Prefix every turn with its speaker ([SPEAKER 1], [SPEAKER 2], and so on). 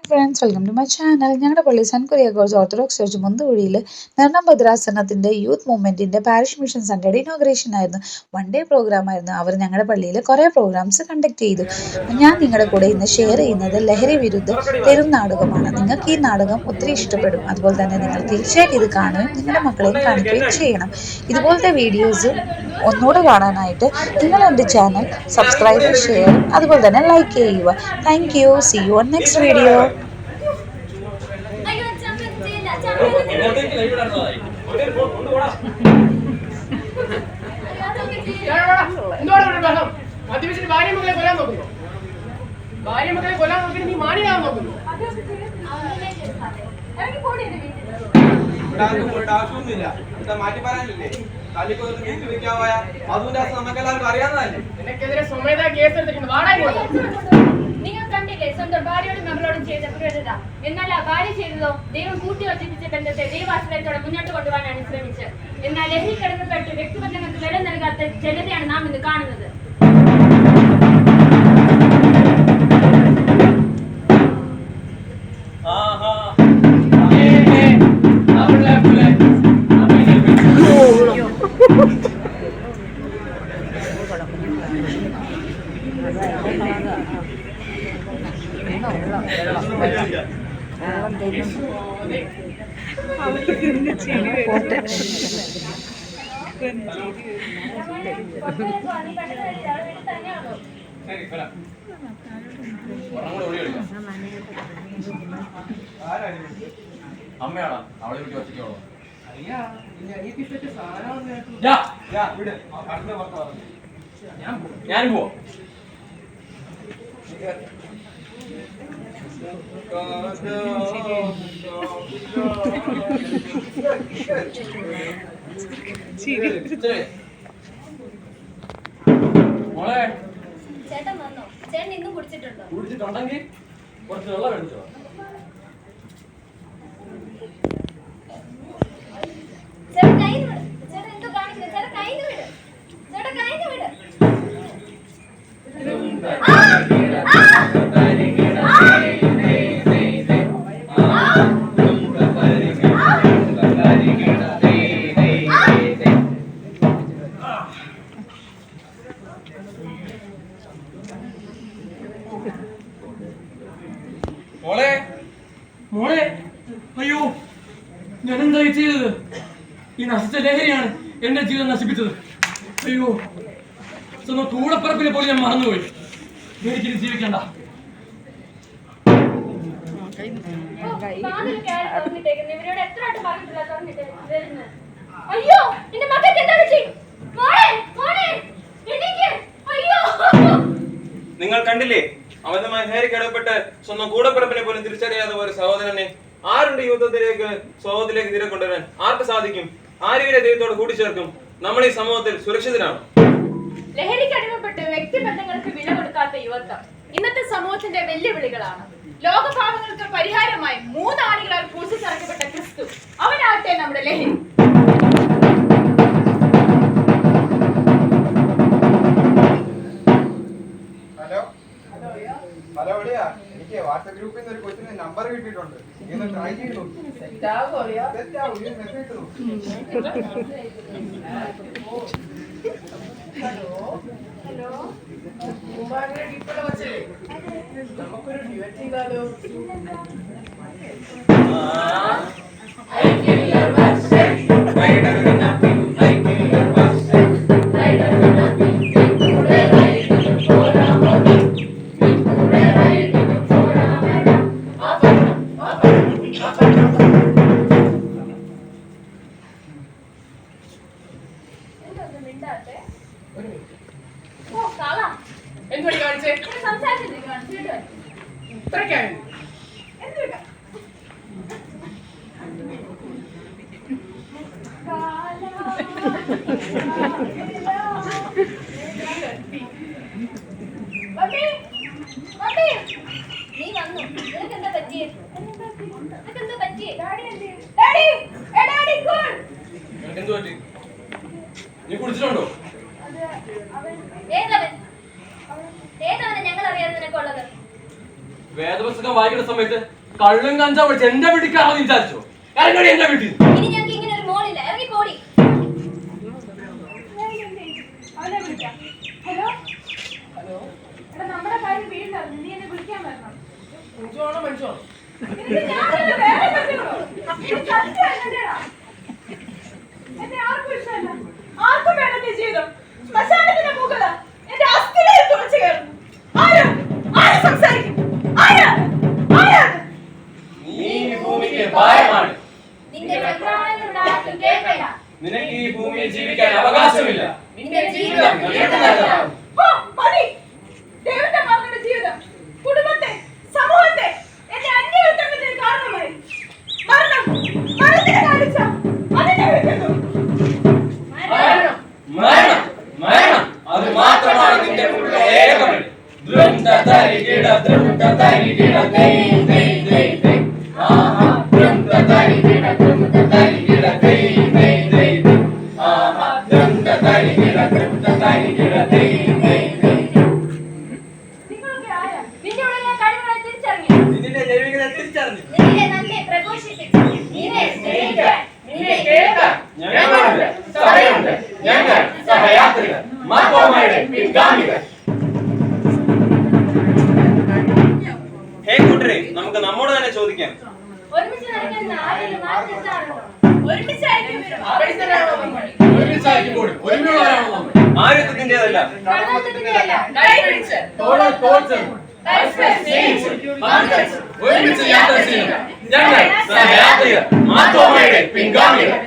[SPEAKER 1] Friends, welcome to my channel. ഞങ്ങളുടെ പള്ളി saint Kuriakose orthodox church മുന്തുകുഴിയിൽ നിർണം ഭദ്രാസനത്തിൻ്റെ യൂത്ത് മൂവ്മെൻറ്റിൻ്റെ പാരിഷ് മിഷൻ സൺഡേയുടെ ഇനോഗ്രേഷൻ ആയിരുന്നു. വൺ ഡേ പ്രോഗ്രാം ആയിരുന്നു. അവർ ഞങ്ങളുടെ പള്ളിയിൽ കുറേ പ്രോഗ്രാംസ് കണ്ടക്ട് ചെയ്തു. ഞാൻ നിങ്ങളുടെ കൂടെ ഇന്ന് ഷെയർ ചെയ്യുന്നത് ലഹരി വിരുദ്ധ തെരുവ് നാടകമാണ്. നിങ്ങൾക്ക് ഈ നാടകം ഒത്തിരി ഇഷ്ടപ്പെടും. അതുപോലെ തന്നെ നിങ്ങൾ തീർച്ചയായിട്ടും ഇത് കാണുകയും നിങ്ങളുടെ മക്കളെയും കാണിക്കുകയും ചെയ്യണം. ഇതുപോലത്തെ വീഡിയോസ് ഒന്നുകൂടെ കാണാനായിട്ട് നിങ്ങൾ എൻ്റെ ചാനൽ സബ്സ്ക്രൈബ്, ഷെയർ, അതുപോലെ തന്നെ ലൈക്ക് ചെയ്യുക. Thank you. See you on next video.
[SPEAKER 2] മാറ്റി പറയാനില്ലേ? നമുക്കെല്ലാവർക്കും അറിയാവുന്നതല്ലേ?
[SPEAKER 3] നിനക്കെതിരെ സ്വമേധ കേസ് എടുത്തിട്ടുണ്ട്.
[SPEAKER 4] നിങ്ങൾ കണ്ടില്ലേ സ്വന്തം ഭാര്യയോടും മകളോടും ചെയ്ത ക്രൂരത? എന്നാൽ ആ ഭാര്യ ചെയ്തതോ ദൈവം കൂട്ടിവച്ചിപ്പിച്ച ബന്ധത്തെ ദൈവാശ്രയത്തോടെ മുന്നോട്ട് കൊണ്ടുപോകാനാണ് ശ്രമിച്ചത്. എന്നാൽ ലഹരി കടന്നപ്പെട്ട് വ്യക്തിബന്ധങ്ങൾക്ക് വില നൽകാത്ത ജനതയാണ് നാം ഇന്ന് കാണുന്നത്.
[SPEAKER 2] അമ്മയാണോ അവളെ വീട്ടിൽ ഒറ്റയ്ക്കോളൂ? ഞാനും പോവാം. മോളെ,
[SPEAKER 4] ചേട്ടൻ വന്നോ? ചേട്ടൻ ഇന്നും കുടിച്ചിട്ടുണ്ടോ?
[SPEAKER 2] കുടിച്ചിട്ടുണ്ടെങ്കിൽ കുറച്ച് വെള്ളം എടുത്തോ.
[SPEAKER 4] ചേട്ടൻ കൈന്ന് വിട്. ചേട്ടൻ എന്തോ കാണിക്കുന്നത്? ചേട്ടൻ കൈന്ന് വിട്. ചേട്ടൻ കൈന്ന് വിട്.
[SPEAKER 2] മോളെ, മോളെ, അയ്യോ, ഞാൻ എന്തായി ചെയ്തത്? ഈ നശിച്ച ലഹരിയാണ് എന്റെ ജീവിതം നശിപ്പിച്ചത്. അയ്യോ, സ്വന്തം കൂടപ്പറപ്പിനെ പോലെ ഞാൻ മറന്നുപോയി. എനിക്കിനി ജീവിക്കണ്ട.
[SPEAKER 4] ഇവരോട് എത്ര ആയിട്ട് പറഞ്ഞിട്ടില്ല തുറന്നിട്ട് വരുന്നത്. അയ്യോ, എന്റെ മക്കൾക്ക് എന്താ പറ്റി? മോളെ, മോളെ, എണീക്ക്. അയ്യോ,
[SPEAKER 2] നിങ്ങൾ കണ്ടില്ലേ, അമിതമായി ലഹരിക്കടപ്പെട്ട് സ്വന്തം കൂടപ്പിറപ്പിനെ പോലും തിരിച്ചറിയാത്ത ഒരു സഹോദരനെ ആരുടെ യുദ്ധത്തിലേക്ക് സ്വഭാവത്തിലേക്ക് തിരെ കൊണ്ടുവരാൻ ആർക്ക് സാധിക്കും? ആരുടെ ദൈവത്തോട് കൂട്ടിച്ചേർക്കും? നമ്മൾ ഈ സമൂഹത്തിൽ സുരക്ഷിതരാണ്.
[SPEAKER 3] ലഹരിക്ക് അടിമപ്പെട്ട് വ്യക്തിബന്ധങ്ങൾക്ക് വില കൊടുക്കാത്ത യുവത്വം ഇന്നത്തെ സമൂഹത്തിന്റെ വെല്ലുവിളികളാണ്. ലോകഭാവങ്ങൾക്ക് പരിഹാരമായി 3 ആണികളാൽ ക്രൂശിച്ചറക്കപ്പെട്ട ക്രിസ്തു, അവനാകട്ടെ നമ്മുടെ ലഹരി.
[SPEAKER 5] ഹലോ, എവിടെയാ? എനിക്ക് വാട്സ്ആപ്പ് ഗ്രൂപ്പിൽ നിന്ന് ഒരു കൊച്ചിന് നമ്പർ കിട്ടിയിട്ടുണ്ട്. ഇന്ന് ട്രൈ ചെയ്ത് നോക്കി. തെറ്റാവും, നീ മെസ്സേജ് ഇട്ട് നോക്കി.
[SPEAKER 3] ഹലോ, നമുക്കൊരു ഡ്യുവറ്റ് ചെയ്താലോ? എന്തുപടി കാണിച്ചേ? ഇത്രയ്ക്കായി
[SPEAKER 4] നീ വന്നു. നിനക്കെന്താ പറ്റിയേ? നിനക്കെന്താ പറ്റിയേ?
[SPEAKER 2] എന്ത് പറ്റി? നീ കുടിച്ചിട്ടുണ്ടോ?
[SPEAKER 4] ഏതവൻ? ഏതവനെ ഞങ്ങൾ അറിയാതെ നിനക്കുള്ളത്?
[SPEAKER 2] വേദപുസ്തകം
[SPEAKER 6] വായിക്കുന്ന സമയത്ത് കള്ളും കഞ്ചാവ് വിളിച്ച് എന്റെ വീട്ടിൽ വിചാരിച്ചോ? ഇറങ്ങടി എന്റെ വീട്ടിൽ.
[SPEAKER 4] ഇനി ഞങ്ങൾക്ക് ഇങ്ങനെ ഒരു മോളില്ല, ഇറങ്ങി പോടി.
[SPEAKER 3] അവനെ വിളിക്കാം. ഹലോ എടാ, നമ്മുടെ കാര്യം വീടിനറിഞ്ഞു, നീ എന്നെ വിളിക്കാൻ വരണം. ഇത് ഞാനല്ല, വേറെ പറ്റുമോ? ഇത് സത്യമല്ലടാ. എന്നെ ആർക്കും ഇഷ്ടമല്ല. ആർക്കും വേണം നീ ജീവിതം. ശ്മശാനത്തിന്റെ മുകളിൽ എന്റെ അസ്ഥികളെ തുളച്ചു കയറുന്നു. ആര് സംസാരിക്കും? ആരാണ്?
[SPEAKER 6] നീ ഈ ഭൂമിക്ക് ഭാരമാണ്.
[SPEAKER 4] നിന്റെ വർത്തമാനങ്ങളുടെ ആർക്കും കേൾക്കണ്ട.
[SPEAKER 6] നിനക്ക് ഈ ഭൂമിയിൽ ജീവിക്കാൻ അവകാശമില്ല.
[SPEAKER 4] നിന്റെ ജീവിതം ഇരുട്ടുന്നതാകും.
[SPEAKER 3] ഓ, മതി. ദൈവന്റെ മകളുടെ ജീവിതം കുടുംബത്തെ, സമൂഹത്തെ എന്റെ അന്യവൽക്കരണത്തിന് കാരണമായി. മരണത്തിന് കാണിച്ച അതിനെ വിളിക്കുന്നു.
[SPEAKER 6] മരണം അത് മാത്രമാണ് നിന്റെ ഉള്ളിലെ ഏക വഴി. ദ്രുംതതരികിട ദ്രുംതതരികിട ദൈ ദൈ ദൈ ദൈ. ആഹാ ദ്രുംതതരികിട ദ്രുംതതരികിട ദൈ ദൈ ദൈ ദൈ. ആഹാ ദ്രുംതതരികിട ദ്രുംതതരികിട ദൈ ദൈ ദൈ.
[SPEAKER 3] നിങ്ങളൊക്കെ ആരാ?
[SPEAKER 4] നിന്റെ ഉള്ളിലെ കഴിവുകളെ തിരിച്ചറിഞ്ഞു.
[SPEAKER 6] നിന്റെ ദൈവികത തിരിച്ചറിഞ്ഞു.
[SPEAKER 4] നിന്നെ നന്ദി പ്രഘോഷിപ്പിച്ചു. നിന്നെ സ്നേഹിക്കാൻ, നിന്നെ കേൾക്കാൻ
[SPEAKER 6] ഞങ്ങളുണ്ട്, സഭയുണ്ട്. ഞങ്ങൾ സഹയാത്രികർ, മാർത്തോമായുടെ പിൻഗാമികൾ.
[SPEAKER 2] ഹേ കൂട്ടരെ, നമുക്ക് നമ്മോട് തന്നെ ചോദിക്കാം.
[SPEAKER 4] ഒരുമിച്ച് നടക്കുന്ന ആരെങ്കിലും മാറ്റിച്ചാണോ?
[SPEAKER 3] ഒരുമിച്ചായിരിക്കും വരും.
[SPEAKER 6] ഒരുമിച്ചായിരിക്കുമ്പോൾ ഒരുമയുള്ളവരാണ് നമ്മൾ.
[SPEAKER 2] ആയുധത്തിന്റേതല്ല,
[SPEAKER 4] കള്ളത്തരത്തിന്റെയല്ല,
[SPEAKER 3] കൈപിടിച്ച്,
[SPEAKER 6] തോൾ ചേർന്ന്
[SPEAKER 3] പരസ്പരം സ്നേഹിച്ച്,
[SPEAKER 6] പങ്കെടുത്ത് ഒരുമിച്ച് യാത്ര ചെയ്യുക. ഞങ്ങൾ സഹയാത്രികർ, മാർത്തോമായുടെ പിൻഗാമികൾ.